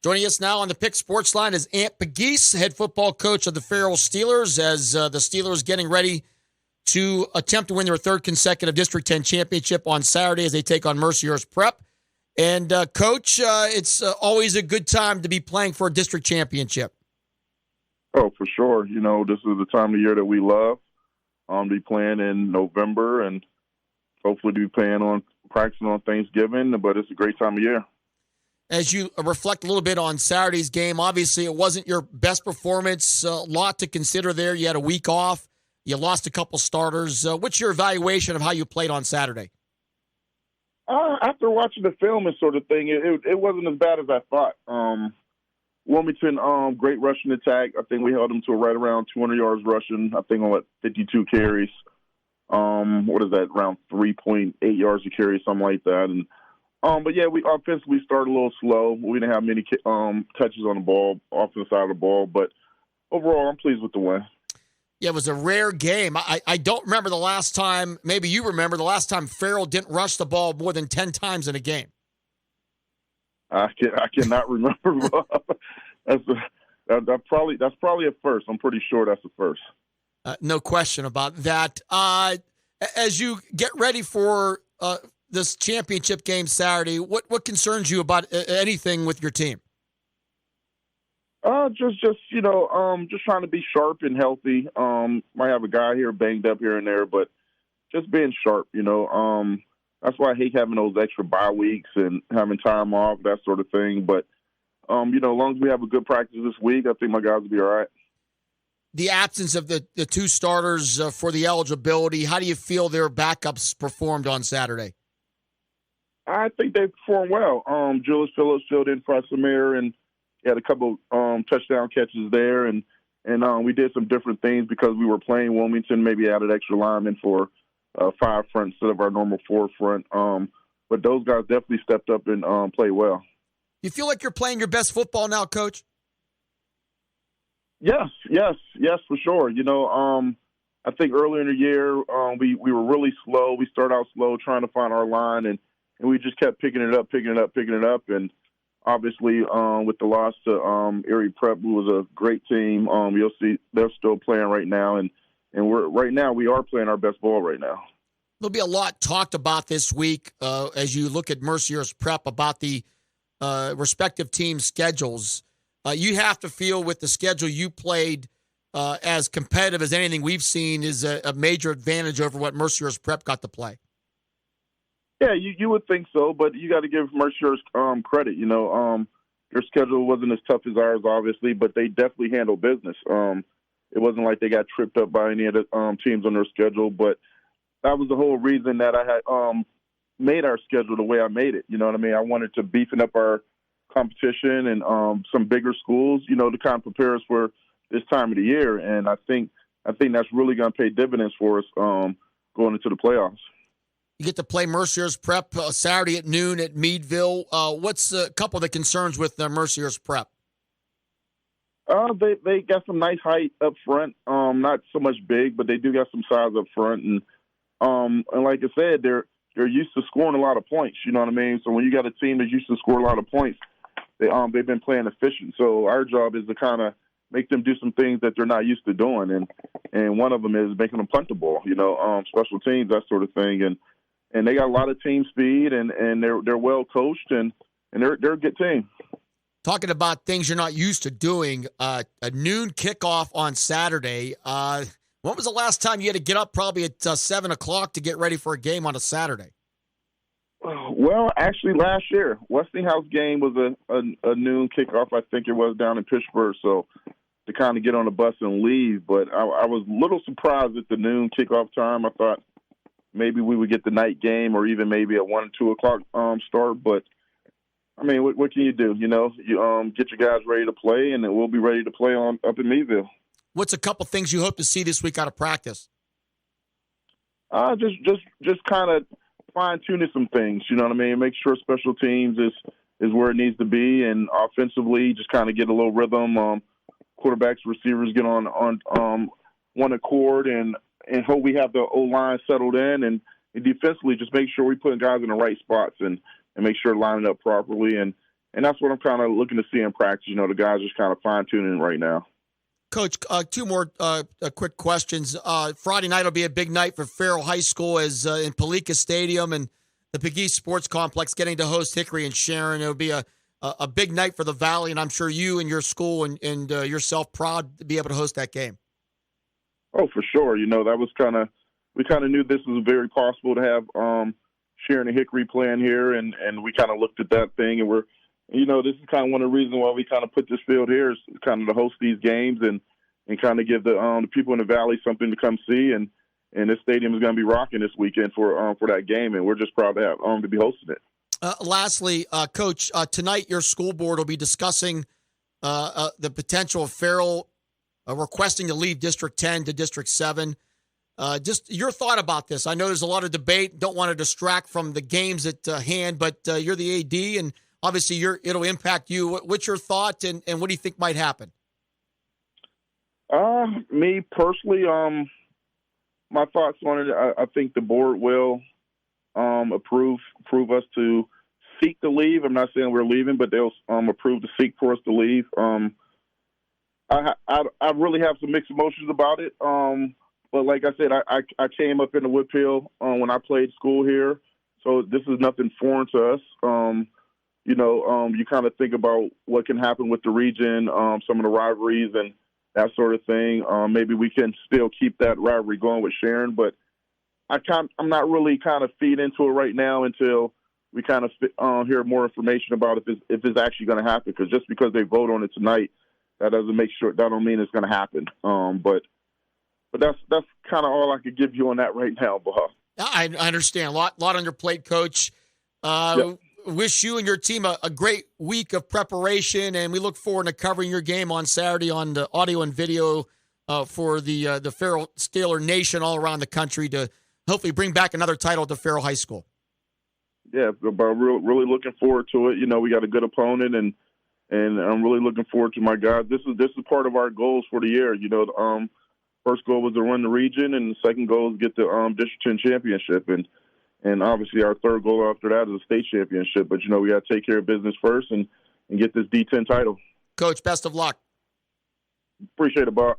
Joining us now on the Pick Sports Line is Ant Pegues, head football coach of the Farrell Steelers, as the Steelers getting ready to attempt to win their third consecutive District 10 championship on Saturday as they take on Mercyhurst Prep. And, Coach, it's always a good time to be playing for a district championship. Oh, for sure. You know, this is the time of year that we love. To be playing in November and hopefully to be practicing on Thanksgiving, but it's a great time of year. As you reflect a little bit on Saturday's game, obviously it wasn't your best performance. A lot to consider there. You had a week off. You lost a couple starters. What's your evaluation of how you played on Saturday? After watching the film and sort of thing, it wasn't as bad as I thought. Wilmington, great rushing attack. I think we held them to right around 200 yards rushing. I think on 52 carries. What is that? Around 3.8 yards a carry, something like that. And but yeah, we offensively started a little slow. We didn't have many touches on the ball, offensive side of the ball. But overall, I'm pleased with the win. Yeah, it was a rare game. I don't remember the last time. Maybe you remember the last time Farrell didn't rush the ball more than 10 times in a game. I cannot remember. That's probably a first. I'm pretty sure that's a first. No question about that. As you get ready for this championship game Saturday, what concerns you about anything with your team? Just trying to be sharp and healthy. Might have a guy here banged up here and there, but just being sharp. That's why I hate having those extra bye weeks and having time off, that sort of thing. But as long as we have a good practice this week, I think my guys will be all right. The absence of the two starters for the eligibility, how do you feel their backups performed on Saturday? I think they performed well. Julius Phillips filled in for Samir, and he had a couple touchdown catches there. And we did some different things because we were playing Wilmington, maybe added extra linemen for 5 front instead of our normal 4 front. But those guys definitely stepped up and played well. You feel like you're playing your best football now, Coach? Yes, for sure. I think earlier in the year we were really slow. We started out slow trying to find our line, and we just kept picking it up. And obviously with the loss to Erie Prep, who was a great team, you'll see they're still playing right now, and we are playing our best ball right now. There'll be a lot talked about this week as you look at Mercyhurst Prep about the respective team schedules. You have to feel with the schedule you played as competitive as anything we've seen is a major advantage over what Mercyhurst Prep got to play. Yeah, you would think so, but you got to give Mercyhurst credit. Their schedule wasn't as tough as ours, obviously, but they definitely handled business. It wasn't like they got tripped up by any of the teams on their schedule, but that was the whole reason that I had made our schedule the way I made it. You know what I mean? I wanted to beefing up our competition and some bigger schools, to kind of prepare us for this time of the year. And I think that's really going to pay dividends for us going into the playoffs. You get to play Mercyhurst Prep Saturday at noon at Meadville. What's a couple of the concerns with Mercyhurst Prep? They got some nice height up front. Not so much big, but they do got some size up front. And like I said, they're used to scoring a lot of points. You know what I mean? So when you got a team that's used to score a lot of points, they've been playing efficient. So our job is to kind of make them do some things that they're not used to doing. And one of them is making them punt the ball, special teams, that sort of thing. And they got a lot of team speed, and they're well coached, and they're a good team. Talking about things you're not used to doing, a noon kickoff on Saturday. When was the last time you had to get up probably at 7 o'clock to get ready for a game on a Saturday? Well, actually, last year, Westinghouse game was a noon kickoff. I think it was down in Pittsburgh, so to kind of get on the bus and leave. But I was a little surprised at the noon kickoff time. I thought maybe we would get the night game or even maybe a 1 or 2 o'clock start. But, I mean, what can you do? You get your guys ready to play, and then we'll be ready to play up in Meadville. What's a couple things you hope to see this week out of practice? Just kind of fine-tuning some things, you know what I mean? Make sure special teams is where it needs to be, and offensively just kind of get a little rhythm. Quarterbacks, receivers get on one accord, and hope we have the O-line settled in, and defensively just make sure we put guys in the right spots and make sure lining up properly and and that's what I'm kind of looking to see in practice. You know, the guys just kind of fine tuning right now. Coach, two more quick questions. Friday night will be a big night for Farrell High School as in Palica Stadium and the Pegues Sports Complex getting to host Hickory and Sharon. It'll be a big night for the Valley, and I'm sure you and your school and yourself proud to be able to host that game. Oh, for sure. You know, that was we kind of knew this was very possible to have Sharon and Hickory playing here, and we kind of looked at that thing, and this is kind of one of the reasons why we kind of put this field here is kind of to host these games and kind of give the people in the Valley something to come see, and this stadium is going to be rocking this weekend for that game, and we're just proud to have to be hosting it. Lastly, Coach, tonight your school board will be discussing the potential of Farrell requesting to leave District 10 to District 7. Just your thought about this. I know there's a lot of debate. Don't want to distract from the games at hand, but you're the AD, and obviously it'll impact you. What's your thought, and what do you think might happen? Me personally, my thoughts on it, I think the board will approve us to seek to leave. I'm not saying we're leaving, but they'll approve to seek for us to leave. I really have some mixed emotions about it. But like I said, I came up in the Woodfield when I played school here, so this is nothing foreign to us. You kind of think about what can happen with the region, some of the rivalries and that sort of thing. Maybe we can still keep that rivalry going with Sharon, but I'm not really kind of feed into it right now until we kind of hear more information about if it's actually going to happen. Because just because they vote on it tonight, that don't mean it's going to happen. But that's kind of all I could give you on that right now, Bob. I understand. A lot on your plate, Coach. Yep. Wish you and your team a great week of preparation, and we look forward to covering your game on Saturday on the audio and video for the Farrell Steeler Nation all around the country to hopefully bring back another title to Farrell High School. Yeah, but really looking forward to it. You know, we got a good opponent, and I'm really looking forward to my guys. This is part of our goals for the year. You know, first goal was to run the region, and the second goal is get the District 10 championship, and obviously our third goal after that is a state championship. But, you know, we got to take care of business first and get this D10 title. Coach, best of luck. Appreciate it, Bob.